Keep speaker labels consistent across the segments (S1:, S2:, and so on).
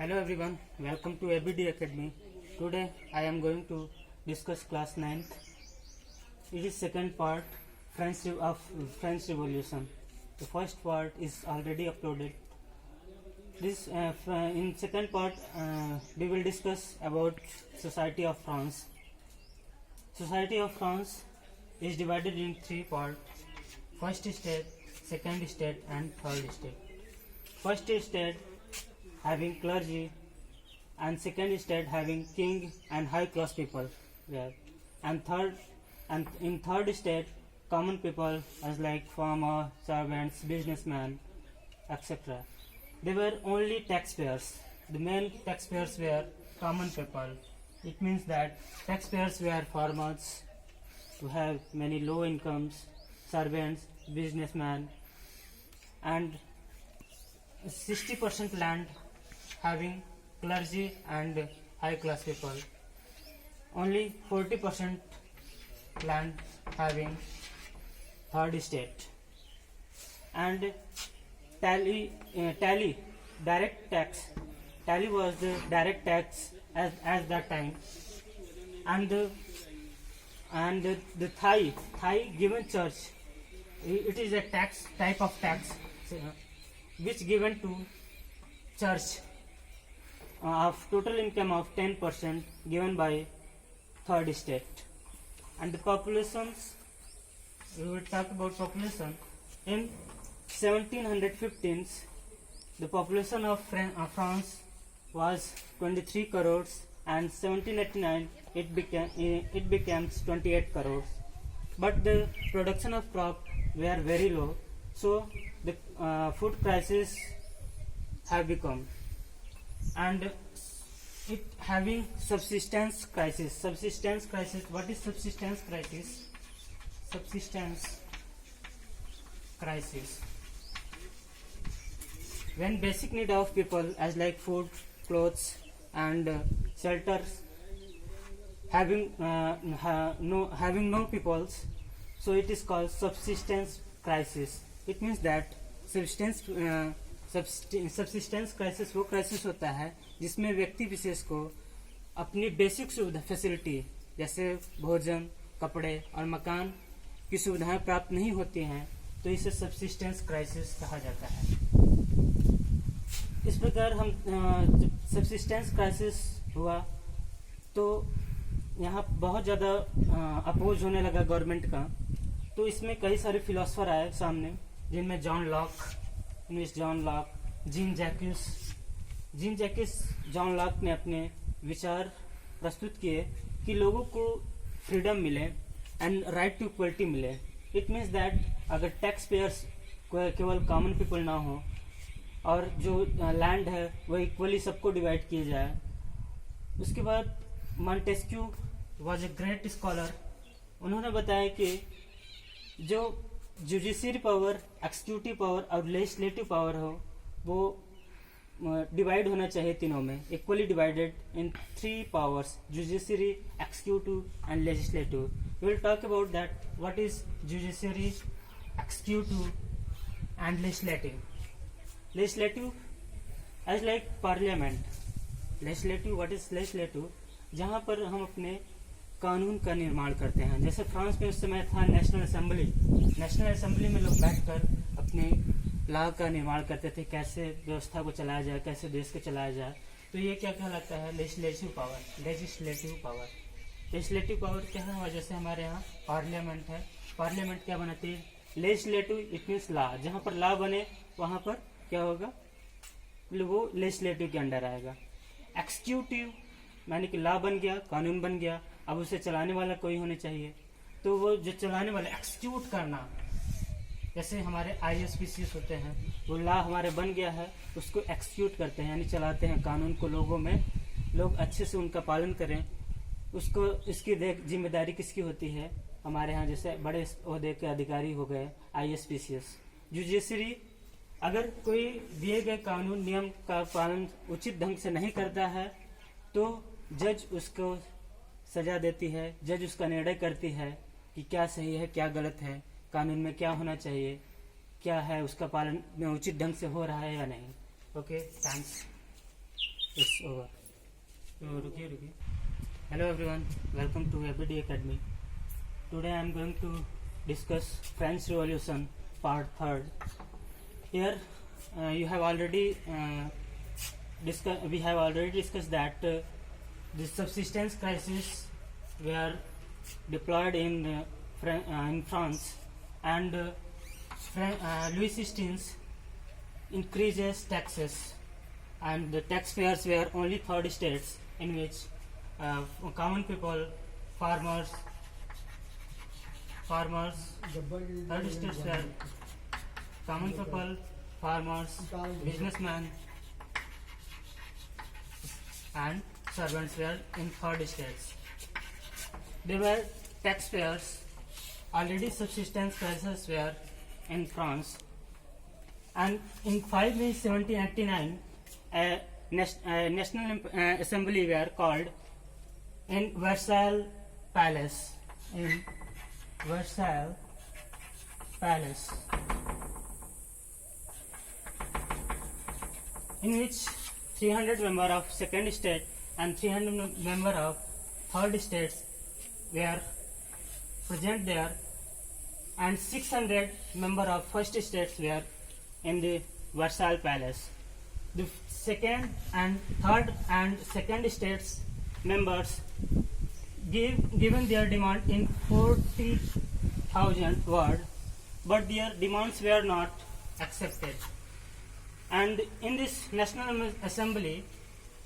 S1: Hello everyone, welcome to ABD Academy. Today I am going to discuss class 9th. It is second part of French Revolution. The first part is already uploaded. This in second part we will discuss about Society of France. Society of France is divided in three parts: first state, second state, and third state. First state having clergy, and second state having king and high class people there, and in third state common people as like farmer, servants, businessmen, etc. They were only taxpayers. The main taxpayers were common people. It means that taxpayers were farmers who have many low incomes, servants, businessmen, and 60% land having clergy and high class people. Only 40% land having third state. And tally direct tax. Tally was the direct tax as that time. And the Thai given church. It is a tax type of tax which given to church of total income of 10% given by third state. And the populations, we will talk about population. In 1715, the population of France was 23 crores, and 1789 it became 28 crores. But the production of crop were very low, so the food crisis have become, and it having subsistence crisis. What is subsistence crisis? Subsistence crisis, when basic need of people as like food, clothes, and shelters having no peoples, so it is called subsistence crisis. It means that subsistence crisis वो crisis होता है जिसमें व्यक्ति विशेष को अपनी basic सुविधा facility जैसे भोजन, कपड़े और मकान की सुविधाएं प्राप्त नहीं होती हैं, तो इसे सब्सिस्टेंस क्राइसिस कहा जाता है। इस प्रकार हम सब्सिस्टेंस क्राइसिस हुआ तो यहाँ बहुत ज़्यादा अपोज होने लगा गवर्नमेंट का। तो इसमें कई सारे फिलोसफर आए सामने, जिनमें John Locke, Jean Jacques John Locke ने अपने विचार प्रस्तुत किए कि लोगों को फ्रीडम मिले एंड राइट टू इक्वलिटी मिले। इट मीन्स दैट अगर टैक्स पेयर्स केवल कॉमन पीपल ना हो और जो लैंड है वो इक्वली सबको डिवाइड किया जाए। उसके बाद Montesquieu was a great scholar. उन्होंने बताया कि जो जुडिशरी पावर, एक्सिक्यूटिव पावर और लेजिस्लेटिव पावर हो वो डिवाइड होना चाहिए तीनों में, equally divided in three powers: judiciary, executive and legislative. We will talk about that what is judiciary, executive and legislative. Legislative as like parliament. Legislative, what is legislative? जहाँ पर हम अपने कानून का निर्माण करते हैं। जैसे फ्रांस में उस समय था नेशनल असेंबली में लोग बैठकर अपने लॉ का निर्माण करते थे, कैसे व्यवस्था को चलाया जाए, कैसे देश को चलाया जाए। तो ये क्या कहलाता है? लेजिस्लेटिव पावर क्या है? जैसे हमारे यहाँ पार्लियामेंट है, पार्लियामेंट क्या बनाती है? Legislative, it means law. जहाँ पर लॉ बने वहाँ पर क्या होगा? वो लेजिस्लेटिव के अंडर आएगा। एक्सिक्यूटिव माने कि लॉ बन गया, कानून बन गया, अब उसे चलाने वाला कोई होना चाहिए। तो वो जो चलाने वाला, एक्सिक्यूट करना, जैसे हमारे ISPCs होते हैं, वो लॉ हमारे बन गया है, उसको एक्सिक्यूट करते हैं, यानी चलाते हैं कानून को, लोगों में लोग अच्छे से उनका पालन करें। उसको इसकी जिम्मेदारी किसकी होती है? हमारे यहाँ जैसे बड़े ओहदे के अधिकारी हो गए ISPCs। जुडिशरी, अगर कोई दिए गए कानून नियम का पालन उचित ढंग से नहीं करता है तो जज उसको सजा देती है, जज उसका निर्णय करती है कि क्या सही है, क्या गलत है, कानून में क्या होना चाहिए, क्या है, उसका पालन उचित ढंग से हो रहा है या नहीं। Okay, thanks. It's over. तो रुकिए. Hello everyone, welcome to ABD Academy. Today I am going to discuss French Revolution part 3rd. Here we have already discussed that the subsistence crisis were deployed in France, and Louis XVI increases taxes, and the taxpayers were only 30 states in which common people, farmers, 30 states were common people, farmers, businessmen, and servants were in 30 states. They were taxpayers. Already subsistence crisis were in France, and in 5 May 1789, a National Assembly were called in Versailles Palace. In Versailles Palace, in which 300 members of second state and 300 members of third states were present there, and 600 members of first states were in the Versailles Palace. The second and third and second states members given their demand in 40,000 words, but their demands were not accepted. And in this National Assembly,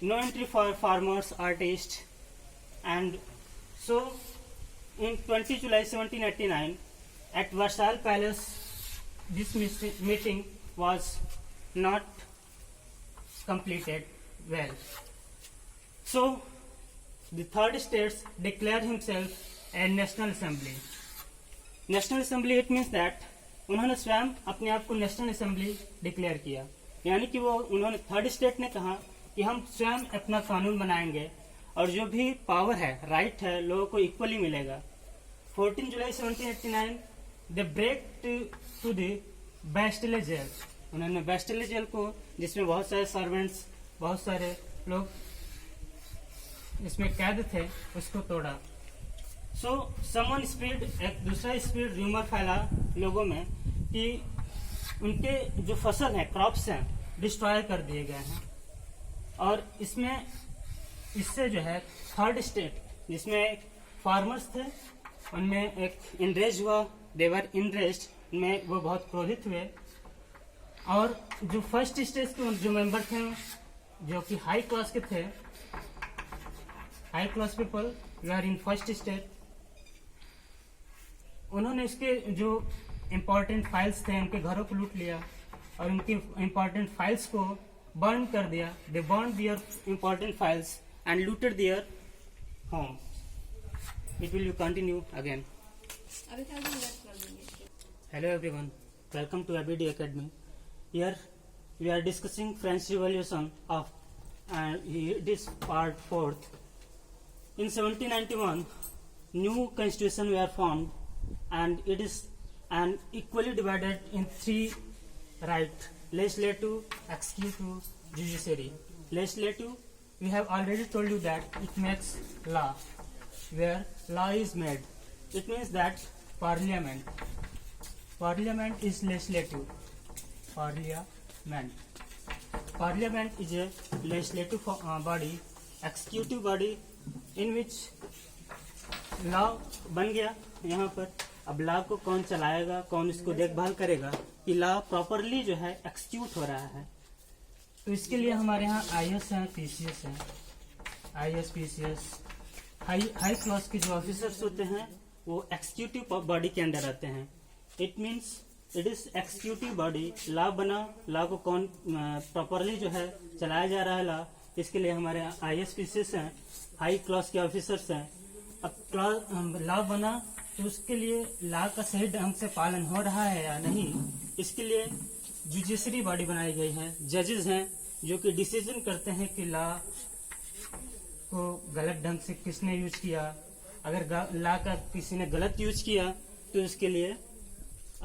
S1: no entry for farmers, artists, and so in 20 July 1789 at Versailles Palace, this meeting was not completed well. So the third states declared himself a National Assembly. National Assembly, it means that उन्होंने स्वयं अपने आप को national assembly declare किया, यानी कि उन्होंने third state ने कहा कि हम स्वयं अपना कानून बनाएंगे और जो भी पावर है, राइट है, लोगों को इक्वली मिलेगा. 14 जुलाई 1789 they break to the Bastille jail. उन्होंने बैस्टिले जेल को, जिसमें बहुत सारे सर्वेंट्स, बहुत सारे लोग इसमें कैद थे, उसको तोड़ा. सो समवन स्प्रेड, एक दूसरा स्प्रेड र्यूमर फैला लोगों में कि उनके जो फसल है, क्रॉप्स हैं, डिस्ट्रॉय कर दिए गए हैं. और इससे जो है थर्ड स्टेट जिसमें फार्मर्स थे, उनमें एक इंडरेज हुआ, देवर इंडरेस्ट में वो बहुत क्रोधित हुए. और जो फर्स्ट स्टेट के जो मेंबर थे, जो कि हाई क्लास के थे, high class people we are in first state, उन्होंने इसके जो इम्पोर्टेंट फाइल्स थे उनके घरों को लूट लिया और उनकी इम्पोर्टेंट फाइल्स को बर्न कर दिया. They burn their important files and looted their home. It will you continue again. Hello everyone, welcome to ABD Academy. Here we are discussing French Revolution of, and it is part 4th. In 1791, new constitution were formed, and it is and equally divided in 3 rights: legislative, executive, judiciary. Legislative, we have already told you that it makes law, where law is made. It means that parliament is legislative. Parliament is a legislative body, executive body, in which law बन गया यहाँ पर. अब law को कौन चलाएगा, कौन इसको देखभाल करेगा कि लॉ प्रॉपरली जो है एक्सक्यूट हो रहा है. तो इसके लिए हमारे यहाँ IAS है, PCS है. IAS, PCS, हाई क्लास के जो ऑफिसर्स होते हैं वो एक्सिक्यूटिव बॉडी के अंदर आते हैं. It means it is executive body. Law बना, लॉ को कौन प्रॉपरली जो है चलाया जा रहा है लॉ, इसके लिए हमारे यहाँ IAS, PCS हैं, हाई क्लास के ऑफिसर्स हैं. अब लॉ बना तो उसके लिए लॉ का सही ढंग से पालन हो रहा है या नहीं, इसके लिए जुडिशरी बॉडी बनाई गई है. जजेस हैं जो कि डिसीजन करते हैं कि लॉ को गलत ढंग से किसने यूज किया. अगर लॉ का किसी ने गलत यूज किया तो उसके लिए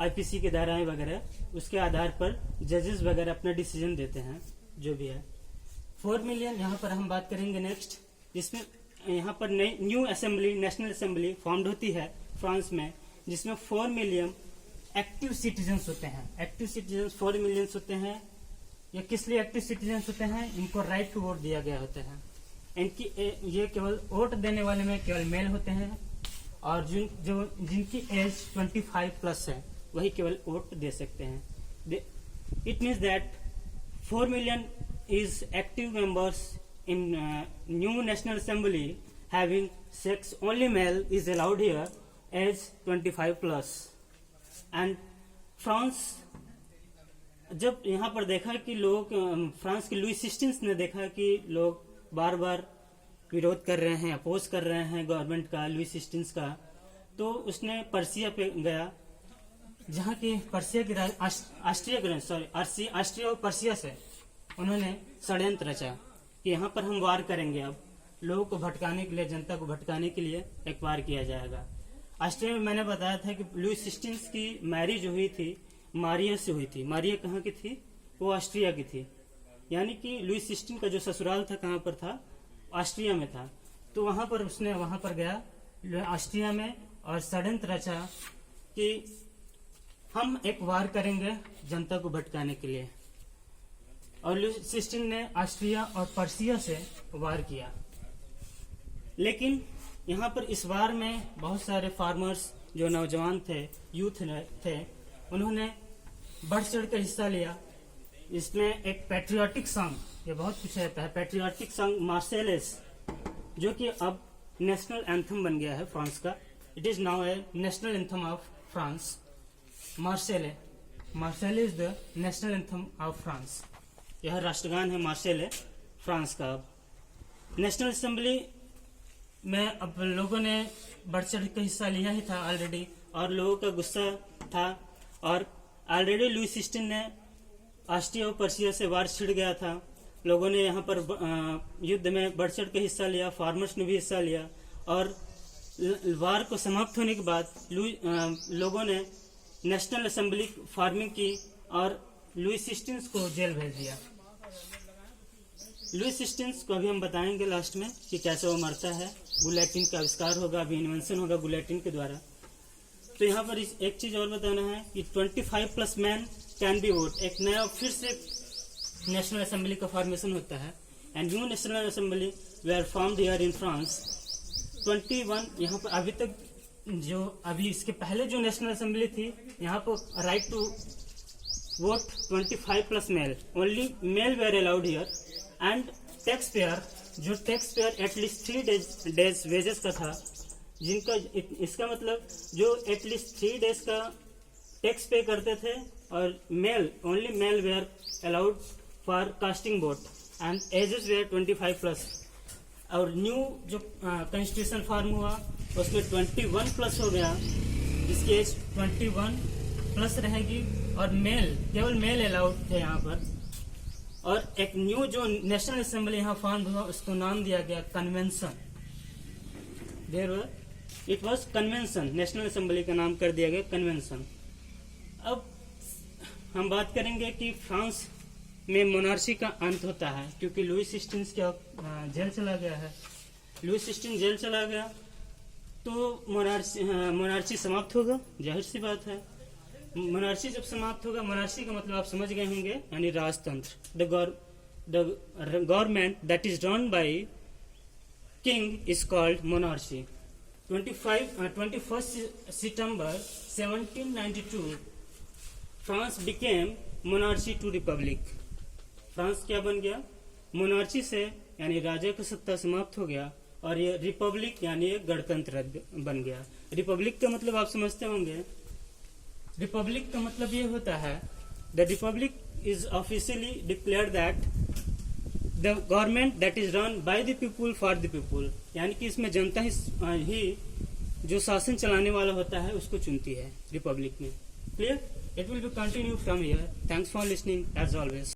S1: IPC के धाराएं वगैरह, उसके आधार पर जजेस वगैरह अपना डिसीजन देते हैं, जो भी है. 4 मिलियन यहाँ पर हम बात करेंगे नेक्स्ट, जिसमें यहाँ पर नई new assembly, national assembly formed होती है फ्रांस में, जिसमें 4 मिलियन एक्टिव सिटीजन्स होते हैं। एक्टिव सिटीजन्स 4 मिलियन होते हैं। ये किस लिए एक्टिव सिटीजन्स होते हैं? इनको राइट टू वोट दिया गया होता है। इनकी ये केवल वोट देने वाले में केवल मेल होते हैं, और जिनकी एज 25 प्लस है वही केवल वोट दे सकते हैं। It means that 4 million is active members in new national assembly having sex only male is allowed here age 25 plus। and France जब यहाँ पर देखा कि लोग फ्रांस के लुई 16 ने देखा कि लोग बार बार विरोध कर रहे हैं, अपोज कर रहे हैं गवर्नमेंट का, लुई 16 का, तो उसने पर्सिया पे गया, जहाँ की पर्सिया की ऑस्ट्रिया और पर्सिया से उन्होंने षड्यंत्र रचा कि यहाँ पर हम वार करेंगे। अब लोगों को भटकाने के लिए, जनता को भटकाने के लिए एक वार किया जाएगा। ऑस्ट्रिया में मैंने बताया था कि लुई 16 की मैरिज हुई थी मारिया से हुई थी। मारिया कहाँ की थी? वो ऑस्ट्रिया की थी। यानी कि लुई 16 का जो ससुराल था कहाँ पर था? ऑस्ट्रिया में था। तो वहां पर उसने वहां पर गया ऑस्ट्रिया में और षड्यंत्र रचा कि हम एक वार करेंगे जनता को भटकाने के लिए। और लुई 16 ने ऑस्ट्रिया और पर्सिया से वार किया। लेकिन यहाँ पर इस वार में बहुत सारे फार्मर्स जो नौजवान थे, यूथ थे, उन्होंने बढ़ चढ़ कर हिस्सा लिया। इसमें एक पैट्रियोटिक सॉन्ग, ये बहुत कुछ रहता है, पैट्रियोटिक सॉन्ग मार्सेलेस, जो कि अब नेशनल एंथम बन गया है फ्रांस का। It is now a national anthem of France. Marseillaise is the national anthem of France. यह राष्ट्रगान है मार्सेले फ्रांस का। अब नेशनल असेंबली में अब लोगों ने बढ़ चढ़ कर हिस्सा लिया ही था ऑलरेडी, और लोगों का गुस्सा था, और ऑलरेडी लुई 16 ने ऑस्ट्रिया और पर्सिया से वार छिड़ गया था। लोगों ने यहाँ पर युद्ध में बढ़ चढ़ कर हिस्सा लिया, फार्मर्स ने भी हिस्सा लिया, और वार को समाप्त होने के बाद लोगों ने नेशनल असेंबली फार्मिंग की और लुई 16 को जेल भेज दिया। लुई 16 को अभी हम बताएंगे लास्ट में कि कैसे वो मरता है। गुलेटिन का आविष्कार होगा, अभी इन्वेंशन होगा गुलेटिन के द्वारा। तो यहाँ पर एक चीज और बताना है कि 25 plus man can be vote. एक नया फिर से नेशनल असेंबली का फॉर्मेशन होता है, and new national assembly were formed here in France. 21 यहाँ पर अभी तक अभी इसके पहले जो नेशनल असेंबली थी, यहाँ पर right to vote 25 plus male, only male were allowed here. And tax payer at least 3 days wages का था, जिनका इसका मतलब जो एटलीस्ट 3 डेज का टैक्स पे करते थे, और only male were allowed for casting vote, and ages were 25 plus. और न्यू जो कॉन्स्टिट्यूशन फॉर्म हुआ उसमें 21 प्लस हो गया, जिसकी एज 21 प्लस रहेगी, और केवल मेल अलाउड थे यहाँ पर। और एक न्यू जो नेशनल असेंबली यहाँ फॉर्म हुआ उसको नाम दिया गया convention. It was convention, national assembly का नाम कर दिया गया कन्वेंशन। अब हम बात करेंगे कि फ्रांस में मोनार्ची का अंत होता है, क्योंकि लुई 16 क्या जेल चला गया है। लुई 16 जेल चला गया तो मोनार्ची समाप्त होगा, जाहिर सी बात है। मोनार्ची जब समाप्त होगा, मोनार्ची का मतलब आप समझ गए होंगे, यानी राजतंत्र। The government that is run by king is called monarchy. 21 सितंबर 1792 France became monarchy to republic. France क्या बन गया? मोनार्ची से, यानी राजा की सत्ता समाप्त हो गया, और ये रिपब्लिक यानी एक गणतंत्र बन गया। रिपब्लिक का मतलब आप समझते होंगे। रिपब्लिक का मतलब ये होता है, the Republic is officially declare that the government that is run by the people for the people, यानी कि इसमें जनता ही जो शासन चलाने वाला होता है उसको चुनती है रिपब्लिक में। Clear? It will be continue from here. Thanks for listening as always.